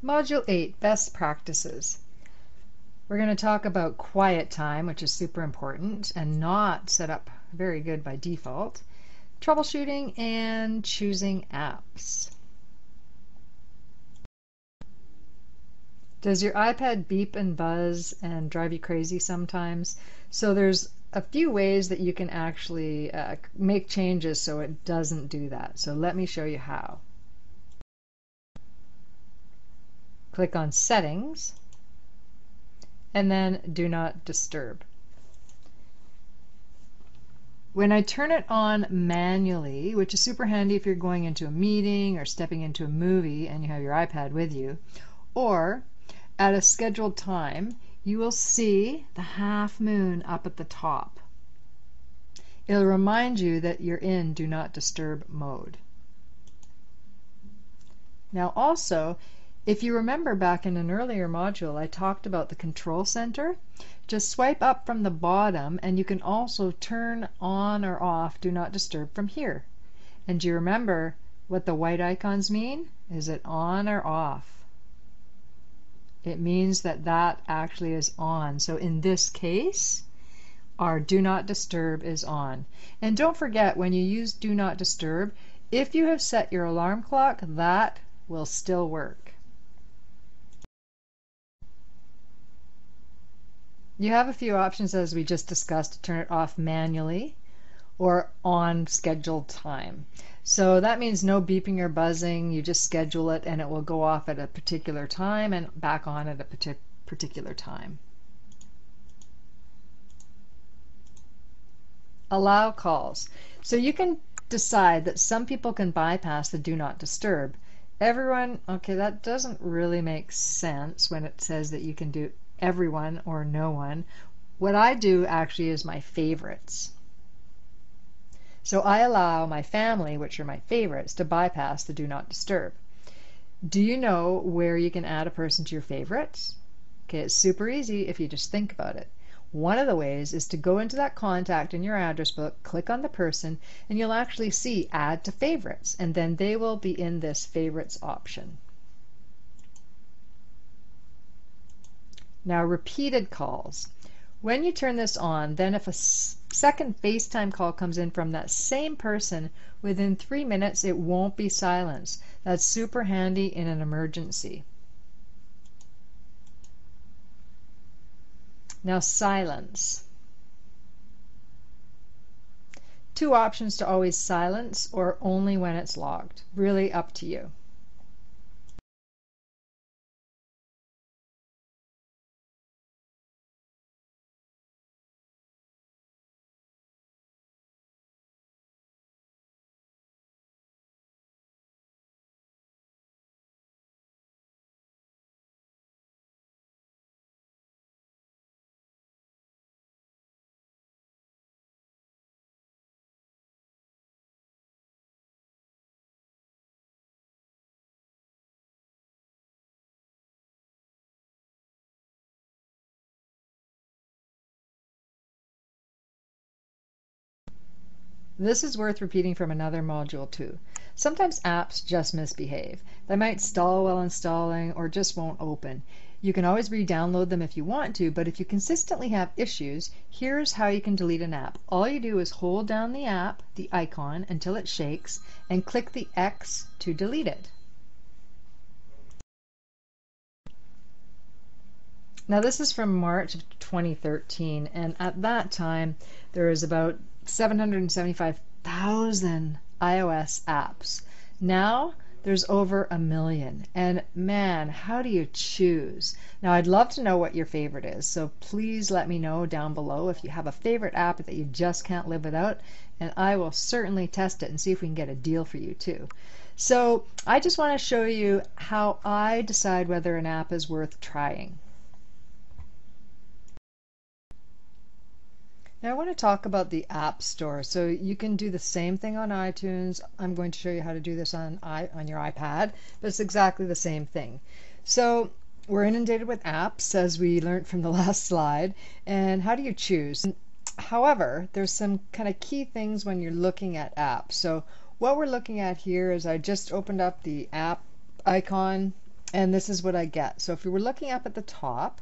Module 8, Best Practices. We're going to talk about quiet time, which is super important and not set up very good by default, troubleshooting, and choosing apps. Does your iPad beep and buzz and drive you crazy sometimes? So there's a few ways that you can actually make changes so it doesn't do that. So let me show you how. Click on Settings, and then Do Not Disturb. When I turn it on manually, which is super handy if you're going into a meeting or stepping into a movie and you have your iPad with you, or at a scheduled time, you will see the half moon up at the top. It'll remind you that you're in Do Not Disturb mode. Now also, if you remember back in an earlier module, I talked about the control center. Just swipe up from the bottom and you can also turn on or off Do Not Disturb from here. And do you remember what the white icons mean? Is it on or off? It means that that actually is on. So in this case, our Do Not Disturb is on. And don't forget, when you use Do Not Disturb, if you have set your alarm clock, that will still work. You have a few options, as we just discussed, to turn it off manually or on scheduled time. So that means no beeping or buzzing. You just schedule it and it will go off at a particular time and back on at a particular time. Allow calls. So you can decide that some people can bypass the Do Not Disturb. Everyone, okay, that doesn't really make sense when it says that you can do everyone or no one. What I do actually is my favorites. So I allow my family, which are my favorites, to bypass the Do Not Disturb. Do you know where you can add a person to your favorites? Okay, it's super easy if you just think about it. One of the ways is to go into that contact in your address book, click on the person, and you'll actually see Add to Favorites, and then they will be in this Favorites option. Now, repeated calls. When you turn this on, then if a second FaceTime call comes in from that same person, within 3 minutes it won't be silenced. That's super handy in an emergency. Now, silence. Two options to always silence or only when it's logged. Really up to you. This is worth repeating from another module too. Sometimes apps just misbehave. They might stall while installing or just won't open. You can always re-download them if you want to, but if you consistently have issues, here's how you can delete an app. All you do is hold down the app, the icon, until it shakes, and click the X to delete it. Now this is from March of 2013, and at that time there was about 775,000 iOS apps. Now there's over 1 million, and man, how do you choose? Now I'd love to know what your favorite is, so please let me know down below if you have a favorite app that you just can't live without, and I will certainly test it and see if we can get a deal for you too. So I just want to show you how I decide whether an app is worth trying. Now I want to talk about the App Store. So you can do the same thing on iTunes. I'm going to show you how to do this on your iPad, but it's exactly the same thing. So we're inundated with apps, as we learned from the last slide. And how do you choose? However, there's some kind of key things when you're looking at apps. So what we're looking at here is I just opened up the app icon and this is what I get. So if we were looking up at the top,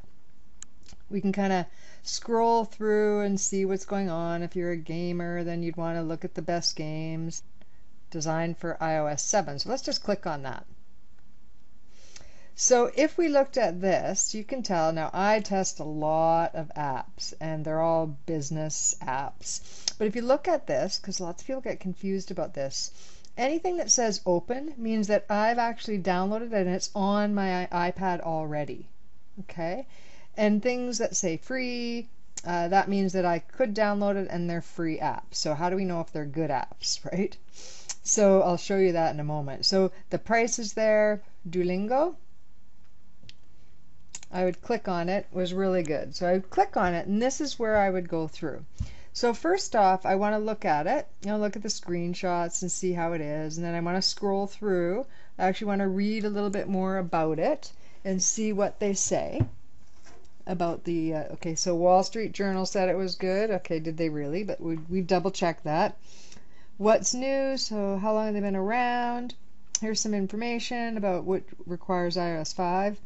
we can kind of scroll through and see what's going on. If you're a gamer, then you'd want to look at the best games designed for iOS 7. So let's just click on that. So if we looked at this, you can tell now I test a lot of apps and they're all business apps. But if you look at this, because lots of people get confused about this, anything that says open means that I've actually downloaded it and it's on my iPad already. Okay? And things that say free, that means that I could download it and they're free apps. So how do we know if they're good apps, right? So I'll show you that in a moment. So the price is there. Duolingo, I would click on it, was really good. So I would click on it and this is where I would go through. So first off, I want to look at it, look at the screenshots and see how it is, and then I want to scroll through. I actually want to read a little bit more about it and see what they say about the, okay, so Wall Street Journal said it was good. Okay, did they really? But we double checked that. What's new? So how long have they been around? Here's some information about what requires iOS 5.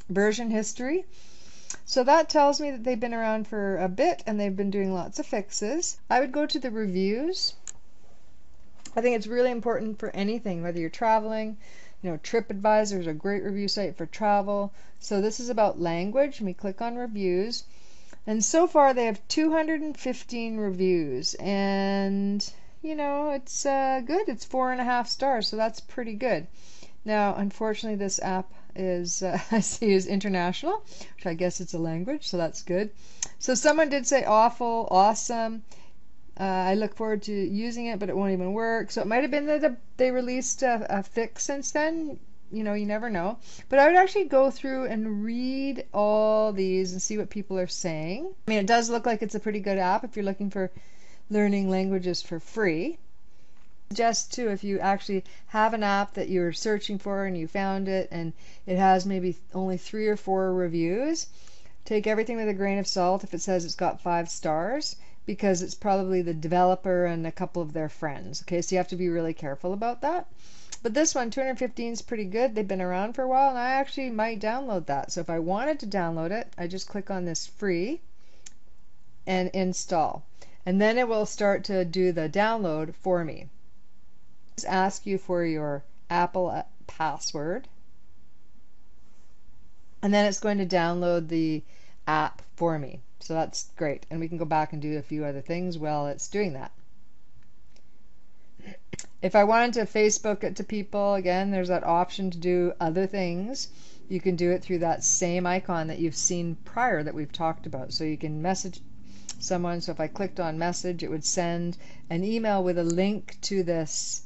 Version history. So that tells me that they've been around for a bit and they've been doing lots of fixes. I would go to the reviews. I think it's really important for anything, whether you're traveling. TripAdvisor is a great review site for travel. So this is about language, and we click on reviews. And so far they have 215 reviews, and it's good. It's 4.5 stars, so that's pretty good. Now, unfortunately, this app is I see is international, which I guess it's a language, so that's good. So someone did say awful, awesome. I look forward to using it, but it won't even work. So it might have been that they released a fix since then. You never know. But I would actually go through and read all these and see what people are saying. I mean, it does look like it's a pretty good app if you're looking for learning languages for free. Suggest too, if you actually have an app that you're searching for and you found it and it has maybe only 3 or 4 reviews, take everything with a grain of salt if it says it's got 5 stars, because it's probably the developer and a couple of their friends. Okay, so you have to be really careful about that. But this one, 215, is pretty good. They've been around for a while, and I actually might download that. So if I wanted to download it, I just click on this free and install. And then it will start to do the download for me. Just ask you for your Apple password. And then it's going to download the app for me. So that's great. And we can go back and do a few other things while it's doing that. If I wanted to Facebook it to people, again, there's that option to do other things. You can do it through that same icon that you've seen prior that we've talked about. So you can message someone. So if I clicked on message, it would send an email with a link to this.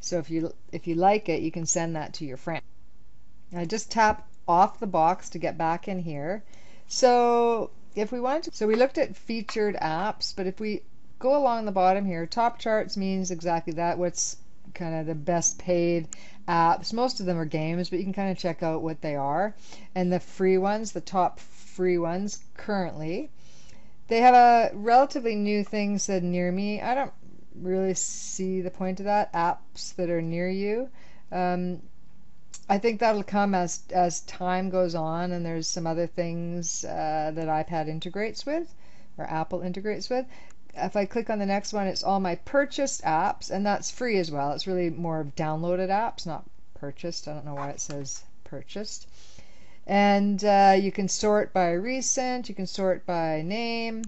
So if you like it, you can send that to your friend. I just tap off the box to get back in here. So if we want to, so we looked at featured apps, but if we go along the bottom here, top charts means exactly that. What's kind of the best paid apps? Most of them are games, but you can kind of check out what they are. And the free ones, the top free ones currently, they have a relatively new thing said near me. I don't really see the point of that. Apps that are near you. I think that'll come as time goes on, and there's some other things that iPad integrates with, or Apple integrates with. If I click on the next one, it's all my purchased apps, and that's free as well. It's really more of downloaded apps, not purchased. I don't know why it says purchased. And you can sort by recent, you can sort by name.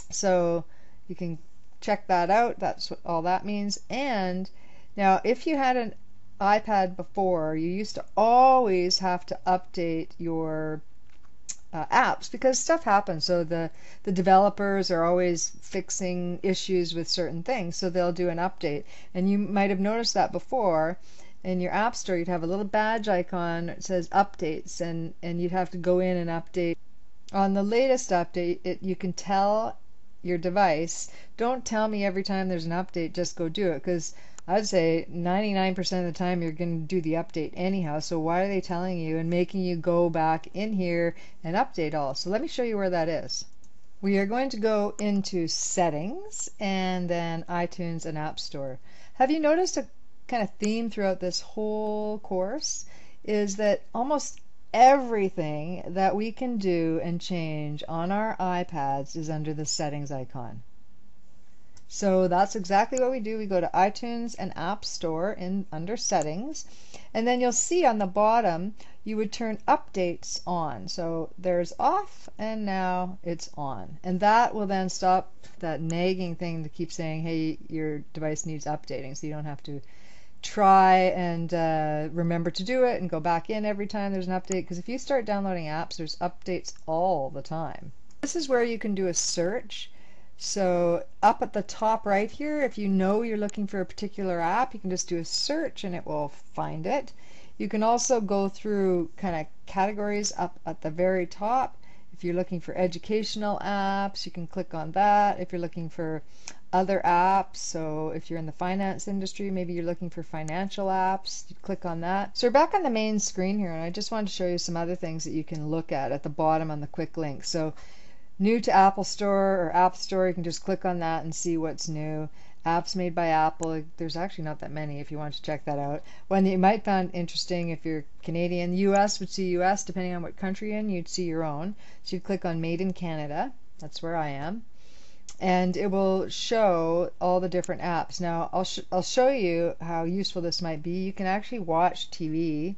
So you can check that out. That's what all that means. And now if you had an iPad before, you used to always have to update your apps because stuff happens. So the developers are always fixing issues with certain things, so they'll do an update. And you might have noticed that before. In your app store, you'd have a little badge icon that says updates, and you'd have to go in and update. On the latest update, you can tell your device, don't tell me every time there's an update, just go do it, because I'd say 99% of the time you're going to do the update anyhow, so why are they telling you and making you go back in here and update all? So let me show you where that is. We are going to go into settings and then iTunes and App Store. Have you noticed a kind of theme throughout this whole course? is that almost everything that we can do and change on our iPads is under the settings icon. So that's exactly what we do. We go to iTunes and App Store under settings, and then you'll see on the bottom you would turn updates on. So there's off, and now it's on. And that will then stop that nagging thing to keep saying, hey, your device needs updating, so you don't have to try and remember to do it and go back in every time there's an update, because if you start downloading apps, there's updates all the time. This is where you can do a search. So up at the top right here, if you know you're looking for a particular app, you can just do a search and it will find it. You can also go through kind of categories up at the very top. If you're looking for educational apps, you can click on that. If you're looking for other apps, so if you're in the finance industry, maybe you're looking for financial apps, you click on that. So we're back on the main screen here, and I just wanted to show you some other things that you can look at the bottom on the quick link. So new to Apple Store or App Store, you can just click on that and see what's new. Apps made by Apple, there's actually not that many if you want to check that out. One that you might find interesting if you're Canadian, US would see US, depending on what country you're in, you'd see your own. So you'd click on Made in Canada, that's where I am, and it will show all the different apps. Now I'll show you how useful this might be. You can actually watch TV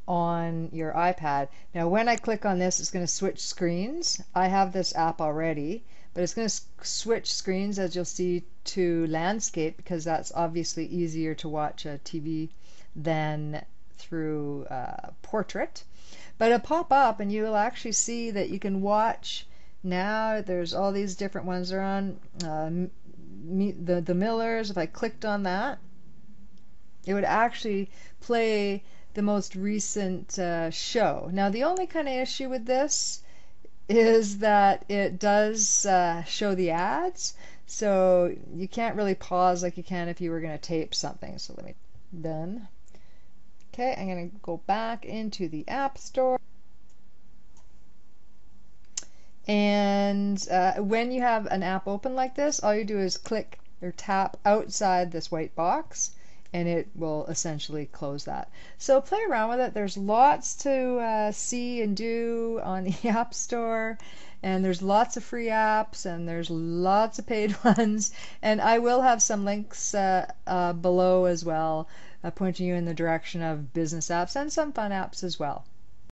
on your iPad. Now when I click on this, it's going to switch screens. I have this app already, but it's going to switch screens, as you'll see, to landscape, because that's obviously easier to watch a TV than through portrait. But it'll pop up and you'll actually see that you can watch. Now there's all these different ones are on the Millers. If I clicked on that, it would actually play the most recent show. Now the only kind of issue with this is that it does show the ads, so you can't really pause like you can if you were going to tape something. So let me done. Okay, I'm going to go back into the App Store. And when you have an app open like this, all you do is click or tap outside this white box, and it will essentially close that. So play around with it. There's lots to see and do on the App Store, and there's lots of free apps, and there's lots of paid ones, and I will have some links below as well, pointing you in the direction of business apps and some fun apps as well.